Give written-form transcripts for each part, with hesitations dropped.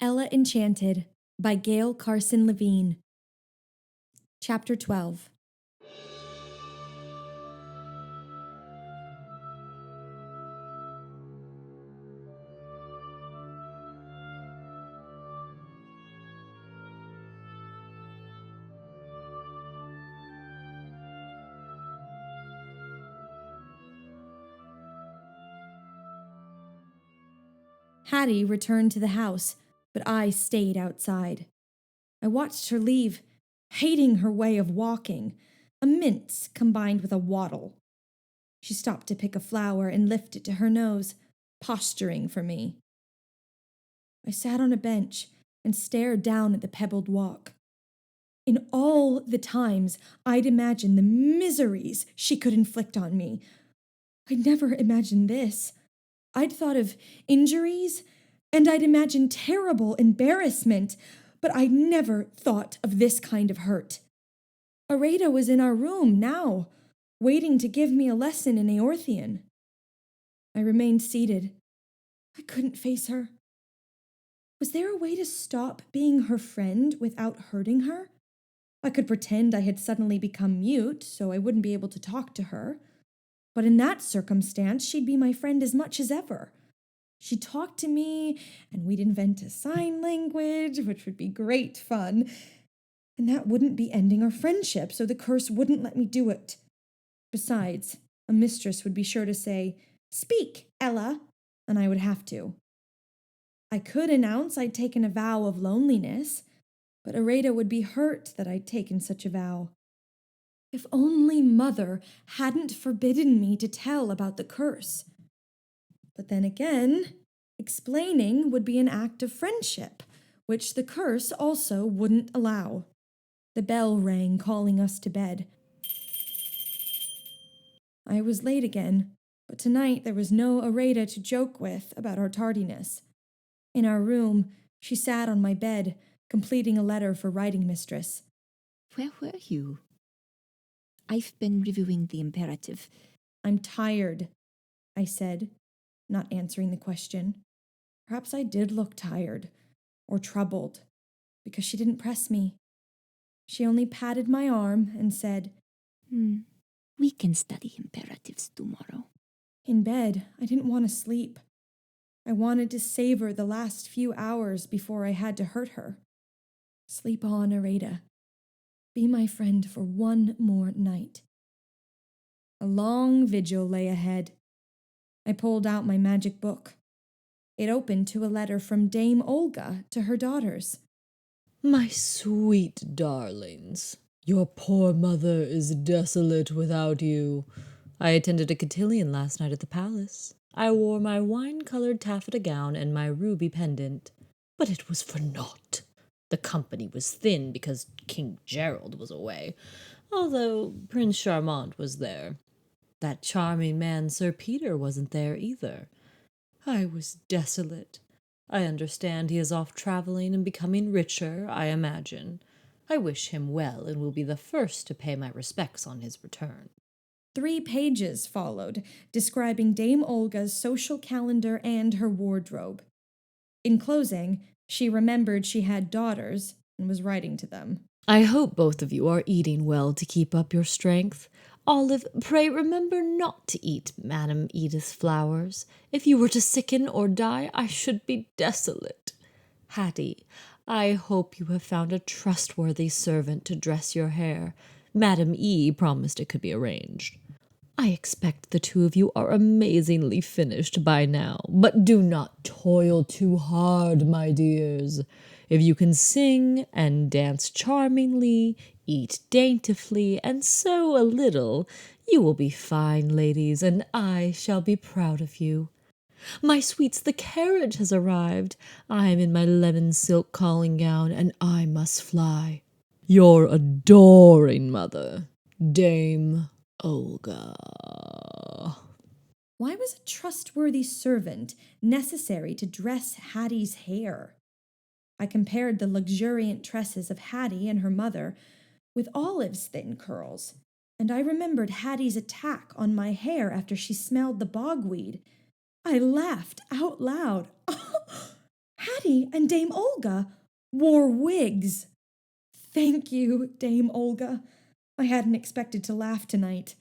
ENCHANTED by Gail, Carson, Levine. Chapter 12. Hattie returned to the house, but I stayed outside. I watched her leave, hating her way of walking, a mince combined with a waddle. She stopped to pick a flower and lift it to her nose, posturing for me. I sat on a bench and stared down at the pebbled walk. In all the times I'd imagined the miseries she could inflict on me, I'd never imagined this. I'd thought of injuries, and I'd imagined terrible embarrassment, but I'd never thought of this kind of hurt. AREIDA was in our room now, waiting to give me a lesson in Aorthean. I remained seated. I couldn't face her. Was there a way to stop being her friend without hurting her? I could pretend I had suddenly become mute, so I wouldn't be able to talk to her. But in that circumstance, she'd be my friend as much as ever. She'd talk to me, and we'd invent a sign language, which would be great fun. And that wouldn't be ending our friendship, so the curse wouldn't let me do it. Besides, a mistress would be sure to say, "Speak, Ella," and I would have to. I could announce I'd taken a vow of loneliness, but AREIDA would be hurt that I'd taken such a vow. If only Mother hadn't forbidden me to tell about the curse. But then again, explaining would be an act of friendship, which the curse also wouldn't allow. The bell rang, calling us to bed. I was late again, but tonight there was no AREIDA to joke with about our tardiness. In our room, she sat on my bed, completing a letter for writing mistress. Where were you? I've been reviewing the imperative. I'm tired, I said, not answering the question. Perhaps I did look tired, or troubled, because she didn't press me. She only patted my arm and said, We can study imperatives tomorrow. In bed, I didn't want to sleep. I wanted to savor the last few hours before I had to hurt her. Sleep on, AREIDA. Be my friend for one more night. A long vigil lay ahead. I pulled out my magic book. It opened to a letter from Dame OLGA to her daughters. My sweet darlings, your poor mother is desolate without you. I attended a cotillion last night at the palace. I wore my wine-colored taffeta gown and my ruby pendant, but it was for naught. The company was thin because King Gerald was away, although Prince Charmant was there. That charming man Sir Peter wasn't there either. I was desolate. I understand he is off traveling and becoming richer, I imagine. I wish him well and will be the first to pay my respects on his return. 3 pages followed, describing Dame OLGA's social calendar and her wardrobe. In closing, she remembered she had daughters and was writing to them. I hope both of you are eating well to keep up your strength. Olive, pray remember not to eat Madame Edith's flowers. If you were to sicken or die, I should be desolate. Hattie, I hope you have found a trustworthy servant to dress your hair. Madame E. promised it could be arranged. I expect the 2 of you are amazingly finished by now, but do not toil too hard, my dears. If you can sing and dance charmingly, eat daintifully, and sew a little, you will be fine ladies, and I shall be proud of you. My sweets, the carriage has arrived. I am in my lemon silk calling gown, and I must fly. Your adoring mother, Dame OLGA. Why was a trustworthy servant necessary to dress Hattie's hair? I compared the luxuriant tresses of Hattie and her mother with Olive's thin curls, and I remembered Hattie's attack on my hair after she smelled the bogweed. I laughed out loud. Hattie and Dame Olga wore wigs. Thank you, Dame Olga. I hadn't expected to laugh tonight.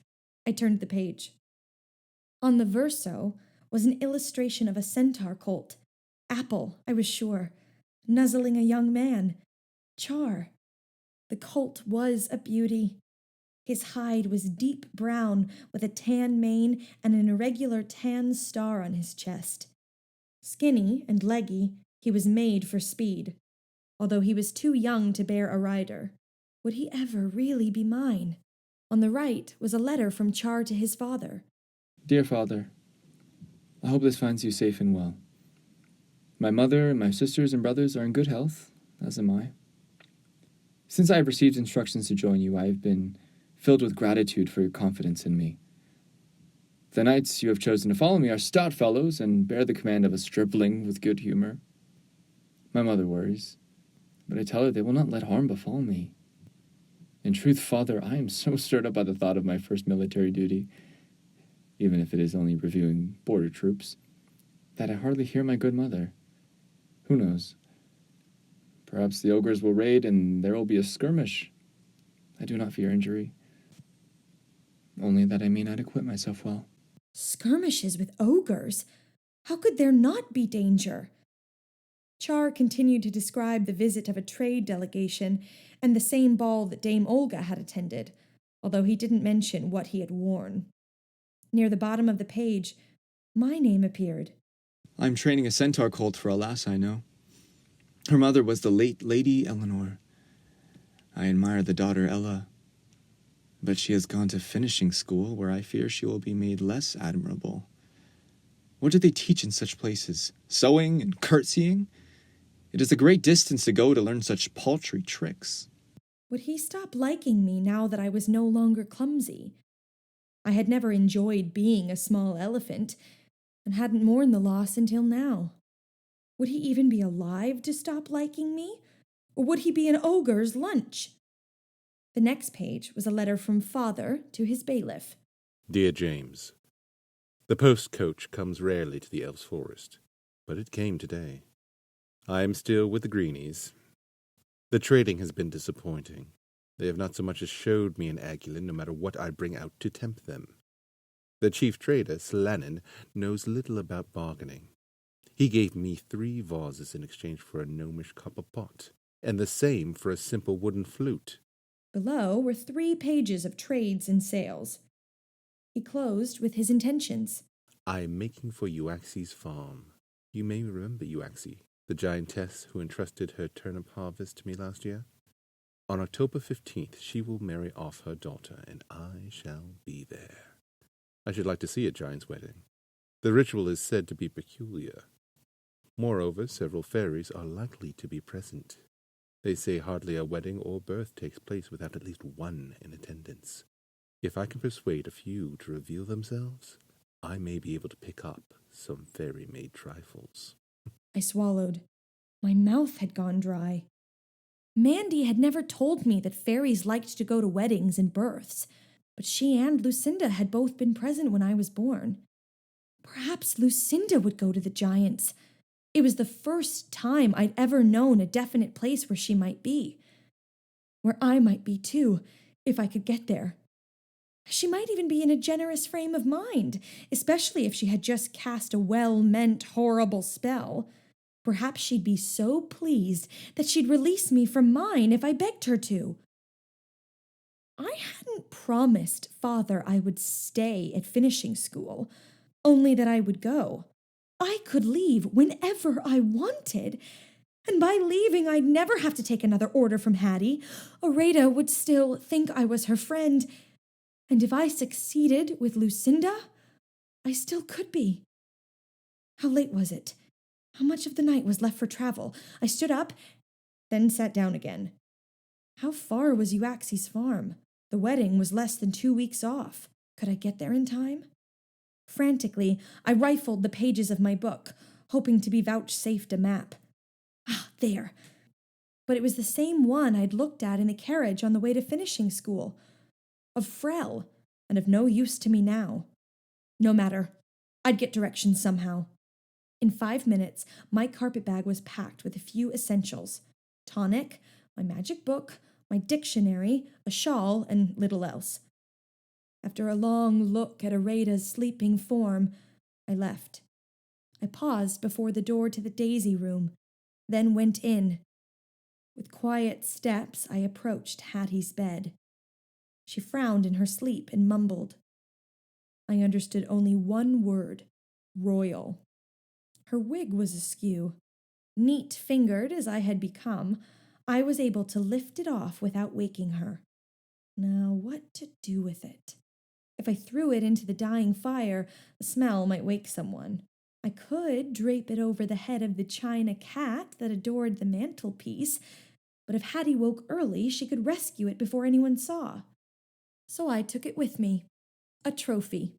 I turned the page. On the verso was an illustration of a centaur colt. Apple, I was sure, nuzzling a young man. CHAR. The colt was a beauty. His hide was deep brown with a tan mane and an irregular tan star on his chest. Skinny and leggy, he was made for speed. Although he was too young to bear a rider. Would he ever really be mine? On the right was a letter from CHAR to his father. Dear Father, I hope this finds you safe and well. My mother and my sisters and brothers are in good health, as am I. Since I have received instructions to join you, I have been filled with gratitude for your confidence in me. The knights you have chosen to follow me are stout fellows and bear the command of a stripling with good humor. My mother worries, but I tell her they will not let harm befall me. In truth, Father, I am so stirred up by the thought of my first military duty, even if it is only reviewing border troops, that I hardly hear my good mother. Who knows? Perhaps the ogres will raid and there will be a skirmish. I do not fear injury, only that I may not acquit myself well. Skirmishes with ogres? How could there not be danger? CHAR continued to describe the visit of a trade delegation and the same ball that Dame Olga had attended, although he didn't mention what he had worn. Near the bottom of the page, my name appeared. I'm training a centaur colt for a lass I know. Her mother was the late Lady Eleanor. I admire the daughter Ella, but she has gone to finishing school where I fear she will be made less admirable. What do they teach in such places? Sewing and curtsying? It is a great distance to go to learn such paltry tricks. Would he stop liking me now that I was no longer clumsy? I had never enjoyed being a small elephant, and hadn't mourned the loss until now. Would he even be alive to stop liking me? Or would he be an ogre's lunch? The next page was a letter from Father to his bailiff. Dear James, the post-coach comes rarely to the Elves' Forest, but it came today. I am still with the Greenies. The trading has been disappointing. They have not so much as showed me an agulin, no matter what I bring out to tempt them. The chief trader, Slanin, knows little about bargaining. He gave me 3 vases in exchange for a gnomish copper pot, and the same for a simple wooden flute. Below were 3 pages of trades and sales. He closed with his intentions. I am making for Euaxie's farm. You may remember Euaxie, the giantess who entrusted her turnip harvest to me last year. On October 15th, she will marry off her daughter, and I shall be there. I should like to see a giant's wedding. The ritual is said to be peculiar. Moreover, several fairies are likely to be present. They say hardly a wedding or birth takes place without at least one in attendance. If I can persuade a few to reveal themselves, I may be able to pick up some fairy-made trifles. I swallowed. My mouth had gone dry. Mandy had never told me that fairies liked to go to weddings and births, but she and Lucinda had both been present when I was born. Perhaps Lucinda would go to the giants. It was the first time I'd ever known a definite place where she might be. Where I might be too, if I could get there. She might even be in a generous frame of mind, especially if she had just cast a well-meant, horrible spell. Perhaps she'd be so pleased that she'd release me from mine if I begged her to. I hadn't promised Father I would stay at finishing school, only that I would go. I could leave whenever I wanted, and by leaving I'd never have to take another order from Hattie. AREIDA would still think I was her friend, and if I succeeded with Lucinda, I still could be. How late was it? How much of the night was left for travel? I stood up, then sat down again. How far was Euaxie's farm? The wedding was less than 2 weeks off. Could I get there in time? Frantically, I rifled the pages of my book, hoping to be vouchsafed a map. Ah, there. But it was the same one I'd looked at in the carriage on the way to finishing school. Of Frel, and of no use to me now. No matter. I'd get directions somehow. In 5 minutes, my carpet bag was packed with a few essentials: tonic, my magic book, my dictionary, a shawl, and little else. After a long look at AREIDA's sleeping form, I left. I paused before the door to the Daisy room, then went in. With quiet steps, I approached Hattie's bed. She frowned in her sleep and mumbled. I understood only one word: royal. Her wig was askew. Neat-fingered as I had become, I was able to lift it off without waking her. Now, what to do with it? If I threw it into the dying fire, the smell might wake someone. I could drape it over the head of the china cat that adored the mantelpiece, but if Hattie woke early, she could rescue it before anyone saw. So I took it with me. A trophy.